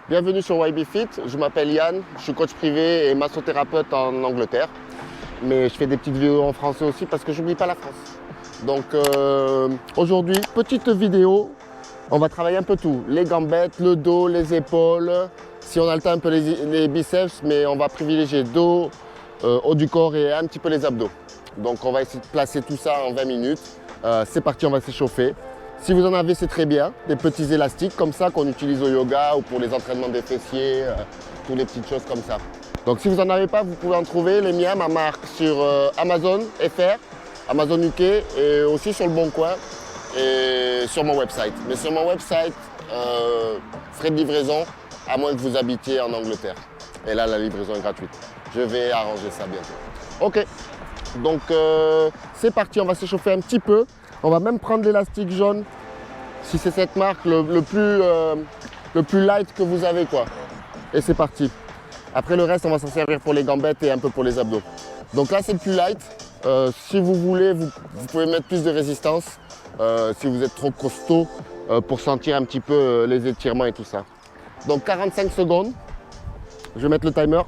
Bienvenue sur YB-Fit, je m'appelle Yann, je suis coach privé et massothérapeute en Angleterre. Mais je fais des petites vidéos en français aussi parce que je n'oublie pas la France. Donc aujourd'hui, petite vidéo, on va travailler un peu tout. Les gambettes, le dos, les épaules, si on a le temps un peu les biceps, mais on va privilégier dos, haut du corps et un petit peu les abdos. Donc on va essayer de placer tout ça en 20 minutes. C'est parti, on va s'échauffer. Si vous en avez, c'est très bien. Des petits élastiques comme ça qu'on utilise au yoga ou pour les entraînements des fessiers, toutes les petites choses comme ça. Donc si vous n'en avez pas, vous pouvez en trouver les miens, ma marque sur Amazon FR, Amazon UK et aussi sur le Bon Coin et sur mon website. Mais sur mon website, frais de livraison, à moins que vous habitiez en Angleterre. Et là, la livraison est gratuite. Je vais arranger ça bientôt. Ok, donc c'est parti, on va s'échauffer un petit peu. On va même prendre l'élastique jaune, si c'est cette marque, le plus light que vous avez, quoi. Et c'est parti. Après le reste, on va s'en servir pour les gambettes et un peu pour les abdos. Donc là, c'est le plus light. Si vous voulez, vous pouvez mettre plus de résistance. Si vous êtes trop costaud, pour sentir un petit peu les étirements et tout ça. Donc 45 secondes. Je vais mettre le timer.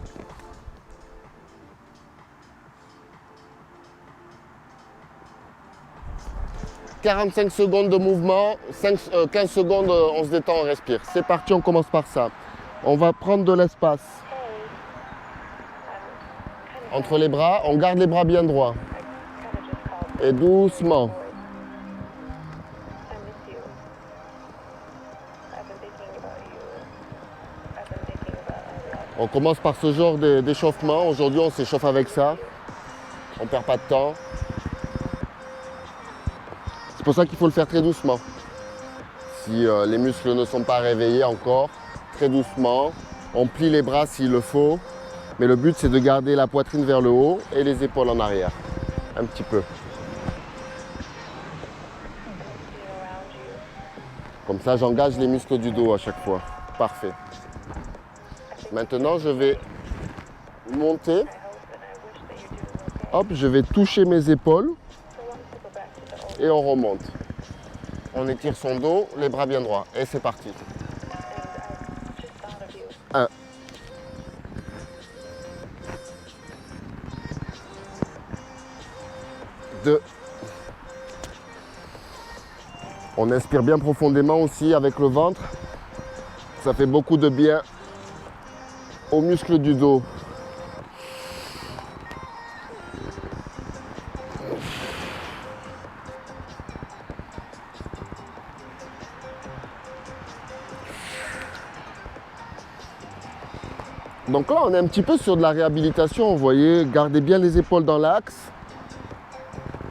« 45 secondes de mouvement, 15 secondes, on se détend, on respire. C'est parti, on commence par ça. On va prendre de l'espace entre les bras, on garde les bras bien droits. Et doucement. On commence par ce genre d'échauffement. Aujourd'hui, on s'échauffe avec ça. On ne perd pas de temps. C'est pour ça qu'il faut le faire très doucement. Si les muscles ne sont pas réveillés encore, très doucement. On plie les bras s'il le faut. Mais le but, c'est de garder la poitrine vers le haut et les épaules en arrière. Un petit peu. Comme ça, j'engage les muscles du dos à chaque fois. Parfait. Maintenant, je vais monter. Hop, je vais toucher mes épaules. Et on remonte. On étire son dos, les bras bien droits. Et c'est parti. 1. 2. On inspire bien profondément aussi avec le ventre. Ça fait beaucoup de bien aux muscles du dos. Donc là, on est un petit peu sur de la réhabilitation, vous voyez, gardez bien les épaules dans l'axe.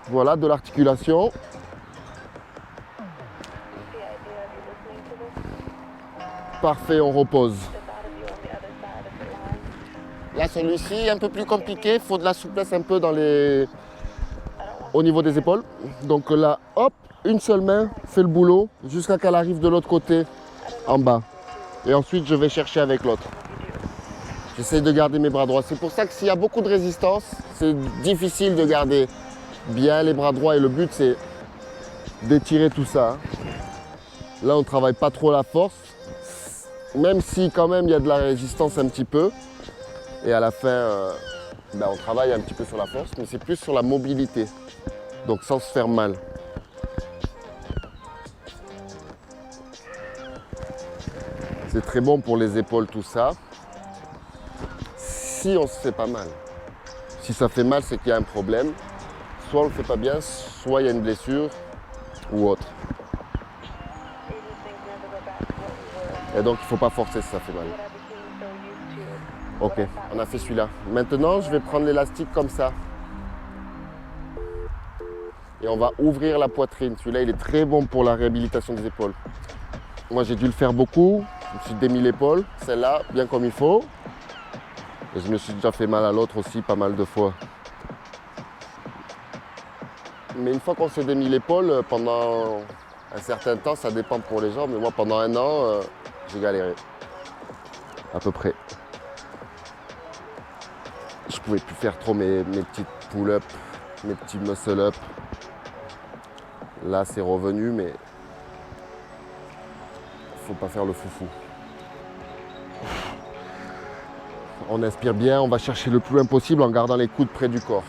Voilà, de l'articulation. Parfait, on repose. Là, celui-ci est un peu plus compliqué, il faut de la souplesse un peu au niveau des épaules. Donc là, hop, une seule main fait le boulot jusqu'à qu'elle arrive de l'autre côté, en bas. Et ensuite, je vais chercher avec l'autre. J'essaie de garder mes bras droits. C'est pour ça que s'il y a beaucoup de résistance, c'est difficile de garder bien les bras droits. Et le but, c'est d'étirer tout ça. Là, on ne travaille pas trop la force. Même si quand même, il y a de la résistance un petit peu. Et à la fin, on travaille un petit peu sur la force. Mais c'est plus sur la mobilité. Donc sans se faire mal. C'est très bon pour les épaules, tout ça. Si on se fait pas mal. Si ça fait mal, c'est qu'il y a un problème. Soit on le fait pas bien, soit il y a une blessure ou autre. Et donc il ne faut pas forcer si ça fait mal. Ok, on a fait celui-là. Maintenant, je vais prendre l'élastique comme ça. Et on va ouvrir la poitrine. Celui-là, il est très bon pour la réhabilitation des épaules. Moi, j'ai dû le faire beaucoup. Je me suis démis l'épaule. Celle-là, bien comme il faut. Et je me suis déjà fait mal à l'autre aussi pas mal de fois. Mais une fois qu'on s'est démis l'épaule, pendant un certain temps, ça dépend pour les gens, mais moi pendant 1 an, j'ai galéré. À peu près. Je pouvais plus faire trop mes petites pull-ups, mes petits muscle-up. Là, c'est revenu, mais faut pas faire le foufou. On inspire bien, on va chercher le plus loin possible en gardant les coudes près du corps.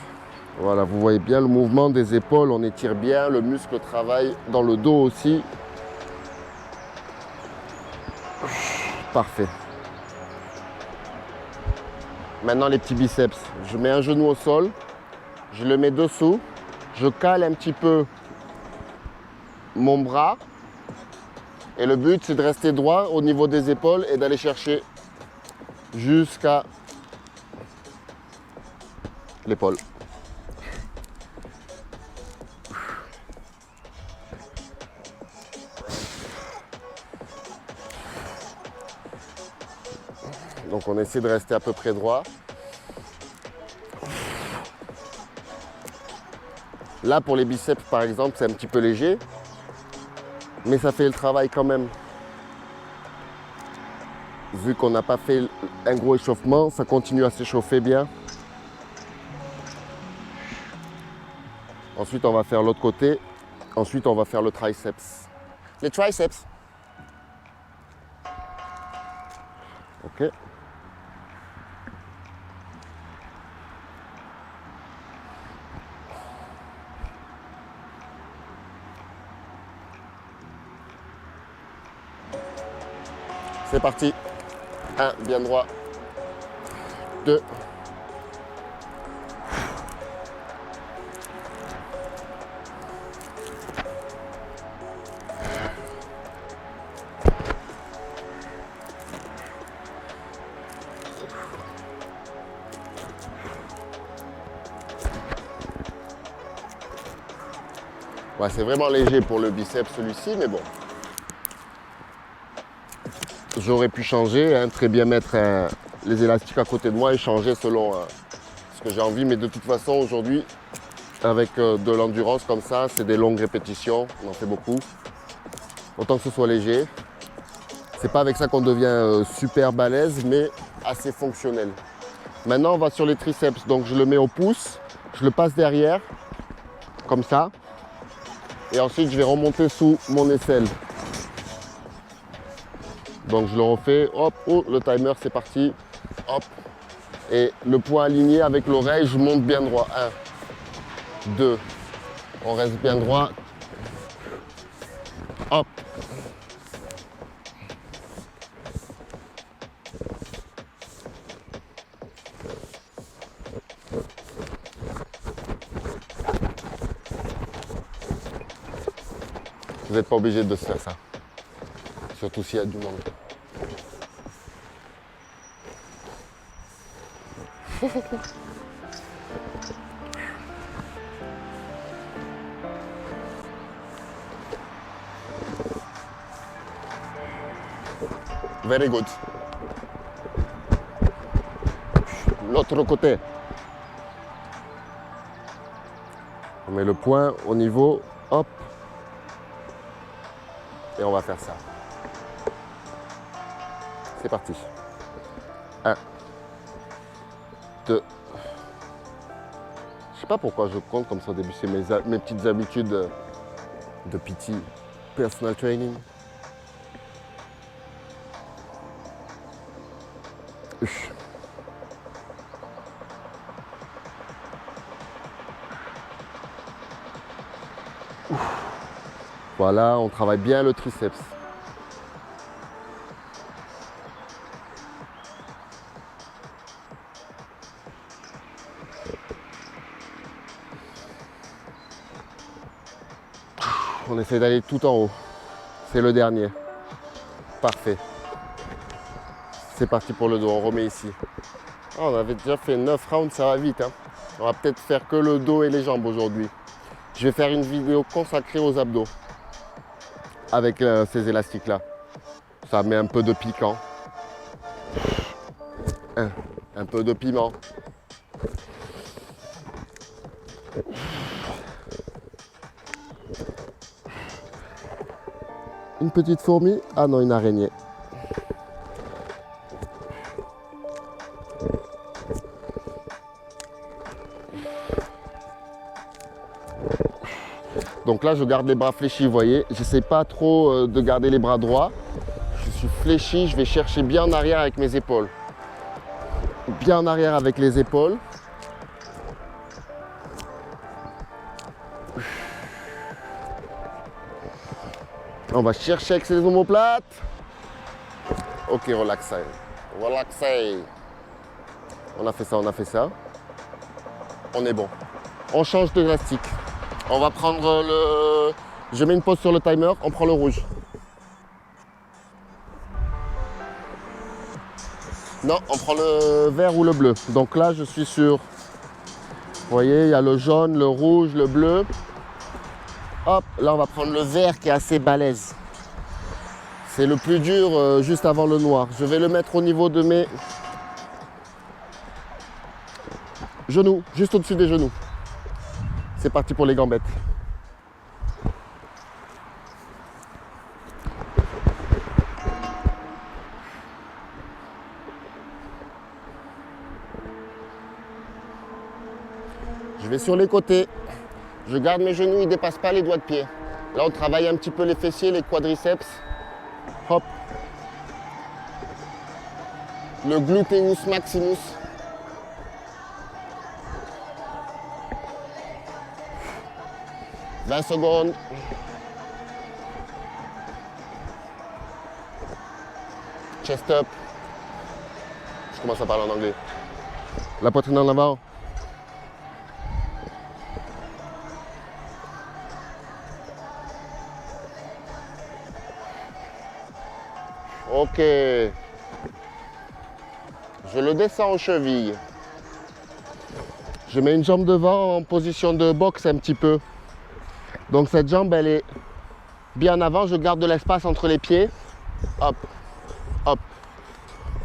Voilà, vous voyez bien le mouvement des épaules, on étire bien, le muscle travaille dans le dos aussi. Parfait. Maintenant les petits biceps. Je mets un genou au sol, je le mets dessous, je cale un petit peu mon bras. Et le but, c'est de rester droit au niveau des épaules et d'aller chercher jusqu'à l'épaule. Donc on essaie de rester à peu près droit. Là, pour les biceps, par exemple, c'est un petit peu léger. Mais ça fait le travail quand même. Vu qu'on n'a pas fait un gros échauffement, ça continue à s'échauffer bien. Ensuite, on va faire l'autre côté. Ensuite, on va faire le triceps. Les triceps. Ok. C'est parti. 1, bien droit. 2. Ouais, c'est vraiment léger pour le biceps celui-ci, mais bon. J'aurais pu changer, hein, très bien mettre les élastiques à côté de moi et changer selon ce que j'ai envie. Mais de toute façon, aujourd'hui, avec de l'endurance comme ça, c'est des longues répétitions, on en fait beaucoup. Autant que ce soit léger. C'est pas avec ça qu'on devient super balèze, mais assez fonctionnel. Maintenant, on va sur les triceps. Donc, je le mets au pouce, je le passe derrière, comme ça. Et ensuite, je vais remonter sous mon aisselle. Donc je le refais, hop, oh, le timer c'est parti, hop. Et le poing aligné avec l'oreille, je monte bien droit. 1, 2, on reste bien droit. Hop. Vous n'êtes pas obligé de se faire ça. Surtout s'il y a du monde. Very good. L'autre côté. On met le poing au niveau, hop. Et on va faire ça. C'est parti. 1, 2. Je sais pas pourquoi je compte comme ça au début, c'est mes petites habitudes de PT, personal training. Voilà, on travaille bien le triceps. On essaie d'aller tout en haut. C'est le dernier. Parfait. C'est parti pour le dos, on remet ici. Ah, on avait déjà fait 9 rounds, ça va vite. Hein. On va peut-être faire que le dos et les jambes aujourd'hui. Je vais faire une vidéo consacrée aux abdos. Avec ces élastiques-là. Ça met un peu de piquant. Un peu de piment. Une petite fourmi? Ah non, une araignée. Donc là, je garde les bras fléchis, vous voyez. J'essaie pas trop de garder les bras droits. Je suis fléchi, je vais chercher bien en arrière avec mes épaules. bien en arrière avec les épaules. On va chercher avec ses omoplates. Ok, relaxez. Relaxez. On a fait ça, on a fait ça. On est bon. On change de élastique. On va prendre le... Je mets une pause sur le timer, on prend le rouge. Non, on prend le vert ou le bleu. Donc là, je suis sur... Vous voyez, il y a le jaune, le rouge, le bleu. Hop, là, on va prendre le vert qui est assez balèze. C'est le plus dur juste avant le noir. Je vais le mettre au niveau de mes genoux, juste au-dessus des genoux. C'est parti pour les gambettes. Je vais sur les côtés. Je garde mes genoux, ils ne dépassent pas les doigts de pied. Là, on travaille un petit peu les fessiers, les quadriceps. Hop. Le gluteus maximus. « 20 secondes. Chest up. Je commence à parler en anglais. La poitrine en avant. Ok. Je le descends aux chevilles. Je mets une jambe devant en position de boxe un petit peu. Donc cette jambe, elle est bien avant. Je garde de l'espace entre les pieds. Hop, hop.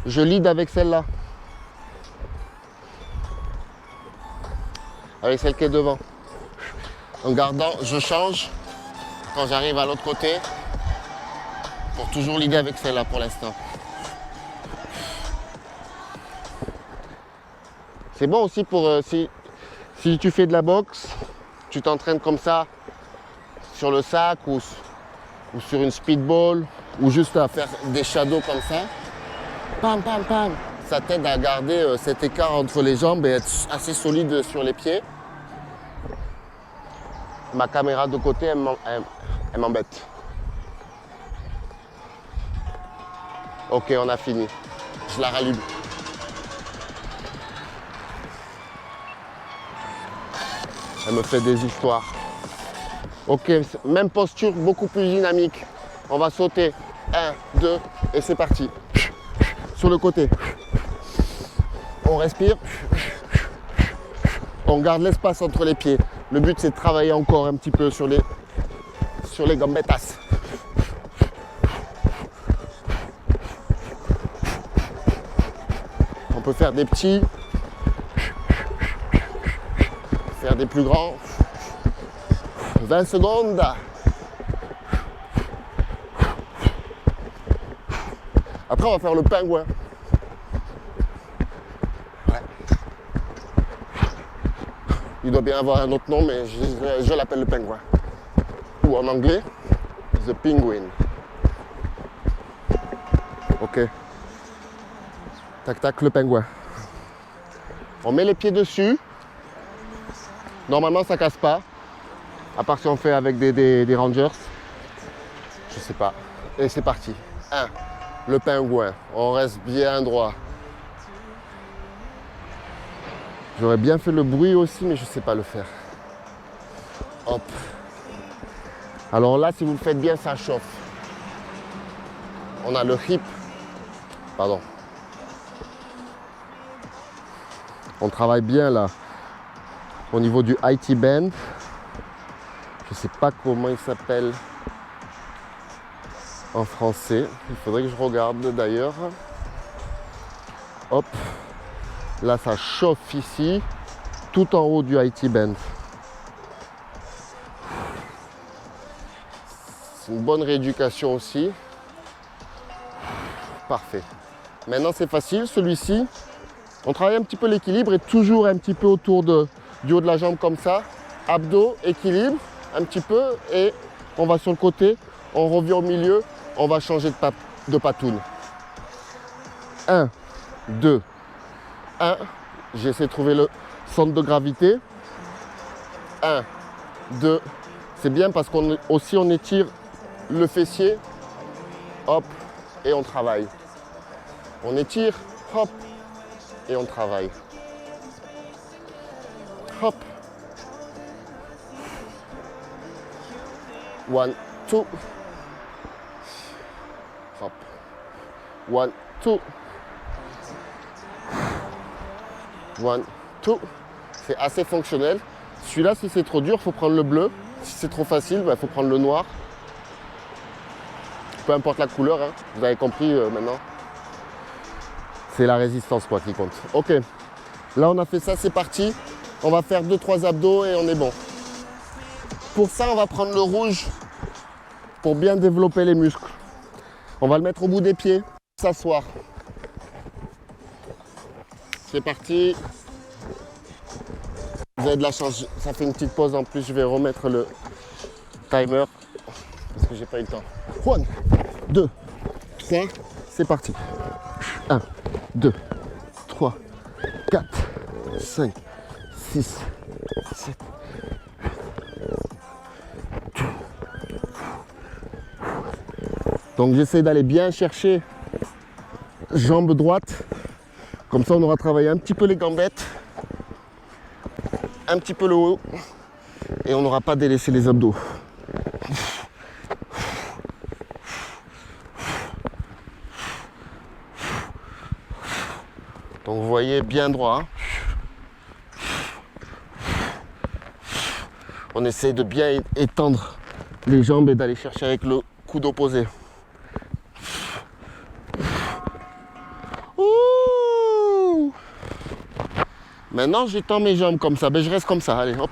Je lead avec celle-là. Avec celle qui est devant. En gardant, je change quand j'arrive à l'autre côté. Pour toujours leader avec celle-là pour l'instant. C'est bon aussi pour si tu fais de la boxe, tu t'entraînes comme ça sur le sac ou sur une speedball ou juste à faire des shadows comme ça. Pam, pam, pam. Ça t'aide à garder cet écart entre les jambes et être assez solide sur les pieds. Ma caméra de côté, elle m'embête. Ok, on a fini. Je la rallume. Elle me fait des histoires. Ok, même posture, beaucoup plus dynamique. On va sauter. 1, 2, et c'est parti. Sur le côté. On respire. On garde l'espace entre les pieds. Le but, c'est de travailler encore un petit peu sur les gambettas. On peut faire des petits, faire des plus grands. 20 secondes. Après, on va faire le pingouin. Ouais. Il doit bien avoir un autre nom, mais je l'appelle le pingouin. Ou en anglais, the penguin. Ok. Tac, tac, le pingouin. On met les pieds dessus. Normalement, ça casse pas. À part si on fait avec des rangers. Je sais pas. Et c'est parti. 1. Le pingouin. On reste bien droit. J'aurais bien fait le bruit aussi, mais je sais pas le faire. Hop. Alors là, si vous le faites bien, ça chauffe. On a le hip. Pardon. On travaille bien là. Au niveau du IT band. Je ne sais pas comment il s'appelle en français. Il faudrait que je regarde d'ailleurs. Hop. Là, ça chauffe ici, tout en haut du IT band. C'est une bonne rééducation aussi. Parfait. Maintenant, c'est facile. Celui-ci, on travaille un petit peu l'équilibre et toujours un petit peu autour du haut de la jambe comme ça. Abdos, équilibre. Un petit peu et on va sur le côté, on revient au milieu, on va changer de patoune. 1, 2, 1, j'essaie de trouver le centre de gravité. 1, 2, c'est bien parce qu'on aussi on étire le fessier, hop, et on travaille. On étire, hop, et on travaille. Hop. 1, 2. Hop. 1, 2. 1, 2. C'est assez fonctionnel. Celui-là, si c'est trop dur, il faut prendre le bleu. Si c'est trop facile, il faut prendre le noir. Peu importe la couleur, hein. Vous avez compris maintenant. C'est la résistance quoi qui compte. Ok, là on a fait ça, c'est parti. On va faire 2-3 abdos et on est bon. Pour ça, on va prendre le rouge pour bien développer les muscles. On va le mettre au bout des pieds, s'asseoir. C'est parti. Vous avez de la chance, ça fait une petite pause en plus. Je vais remettre le timer parce que j'ai pas eu le temps. 1, 2, 3, c'est parti. 1, 2, 3, 4, 5, 6, 7. Donc j'essaie d'aller bien chercher jambe droite. Comme ça on aura travaillé un petit peu les gambettes, un petit peu le haut et on n'aura pas délaissé les abdos. Donc vous voyez bien droit. Hein. On essaie de bien étendre les jambes et d'aller chercher avec le coude opposé. Ouh. Maintenant j'étends mes jambes comme ça. Ben, je reste comme ça. Allez, hop.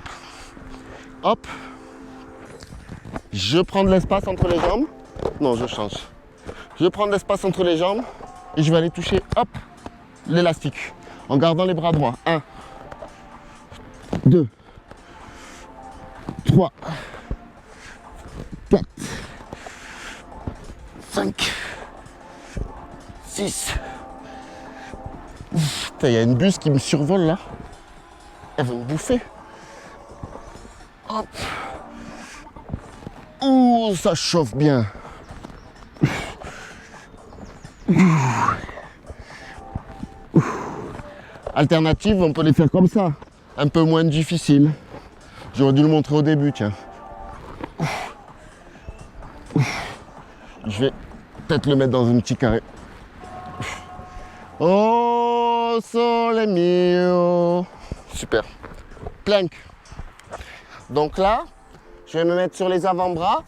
Hop. Je prends de l'espace entre les jambes. Non, je change. Je prends de l'espace entre les jambes et je vais aller toucher, hop, l'élastique en gardant les bras droits. 1, 2, 3, 4, 5, 6. Putain, il y a une buse qui me survole là. Elle veut me bouffer. Hop. Ouh, ça chauffe bien. Alternative, on peut les faire comme ça. Un peu moins difficile. J'aurais dû le montrer au début, tiens. Je vais peut-être le mettre dans un petit carré. Oh, sole mio. Super. Plank. Donc là, je vais me mettre sur les avant-bras.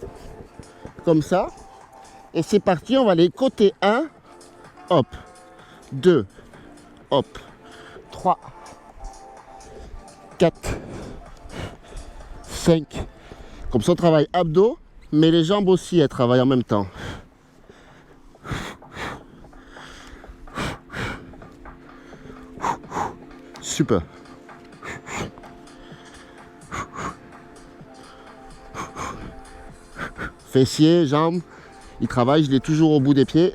Comme ça. Et c'est parti, on va les côté 1. Hop. 2. Hop. 3. 4. 5. Comme ça, on travaille abdos, mais les jambes aussi, elles travaillent en même temps. Super. Fessiers, jambes, ils travaillent, je l'ai toujours au bout des pieds.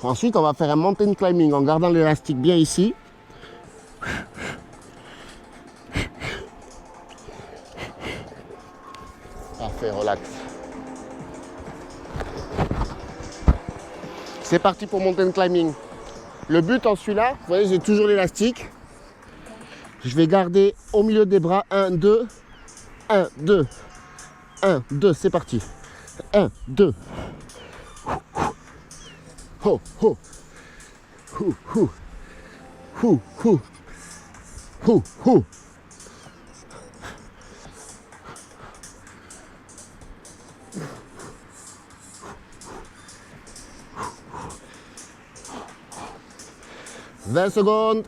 Ensuite, on va faire un mountain climbing en gardant l'élastique bien ici. Parfait, relax. C'est parti pour mountain climbing. Le but en celui-là, vous voyez, j'ai toujours l'élastique. Je vais garder au milieu des bras 1, 2, 1, 2, 1, 2, c'est parti. 1, 2. Ho, ho. Hou, hou. Hou, hou. Hou, hou. « 20 secondes.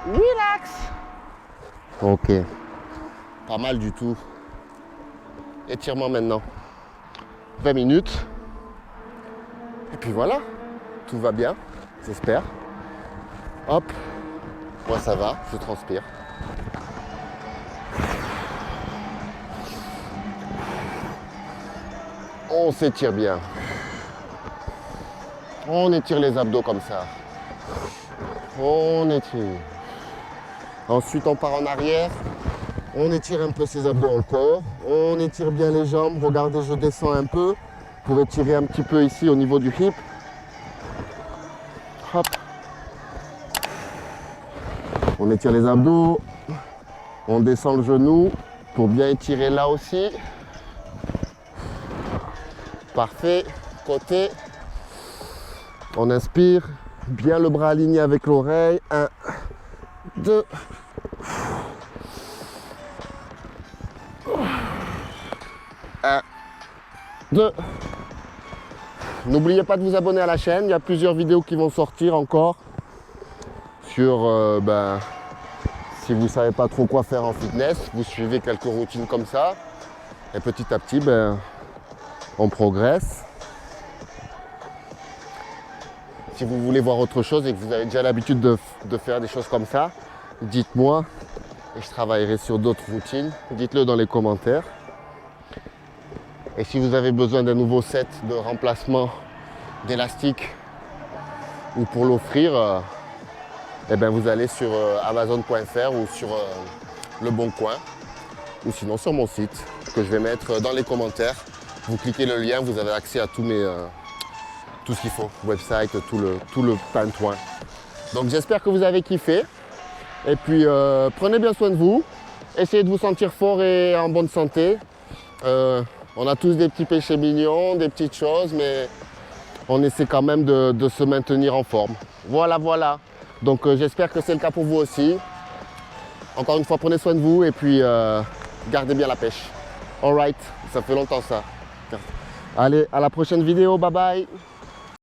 Relax. Ok. Pas mal du tout. Étirement maintenant. 20 minutes. Et puis voilà, tout va bien, j'espère. Hop, moi ça va, je transpire. On s'étire bien. On étire les abdos comme ça. On étire. Ensuite, on part en arrière. On étire un peu ses abdos encore. On étire bien les jambes. Regardez, je descends un peu pour étirer un petit peu ici au niveau du hip. Hop. On étire les abdos. On descend le genou pour bien étirer là aussi. Parfait. Côté. On inspire. Bien le bras aligné avec l'oreille. 1, 2. 1, 2. N'oubliez pas de vous abonner à la chaîne. Il y a plusieurs vidéos qui vont sortir encore sur si vous ne savez pas trop quoi faire en fitness, vous suivez quelques routines comme ça et petit à petit on progresse. Si vous voulez voir autre chose et que vous avez déjà l'habitude de faire des choses comme ça, dites-moi et je travaillerai sur d'autres routines. Dites-le dans les commentaires. Et si vous avez besoin d'un nouveau set de remplacement d'élastique ou pour l'offrir, vous allez sur Amazon.fr ou sur Le Bon Coin ou sinon sur mon site que je vais mettre dans les commentaires. Vous cliquez le lien, vous avez accès à tout ce qu'il faut, website, tout le pintouin. Donc j'espère que vous avez kiffé. Et puis prenez bien soin de vous. Essayez de vous sentir fort et en bonne santé. On a tous des petits péchés mignons, des petites choses, mais on essaie quand même de se maintenir en forme. Voilà. Donc j'espère que c'est le cas pour vous aussi. Encore une fois, prenez soin de vous et puis gardez bien la pêche. Alright, ça fait longtemps ça. Allez, à la prochaine vidéo, bye bye.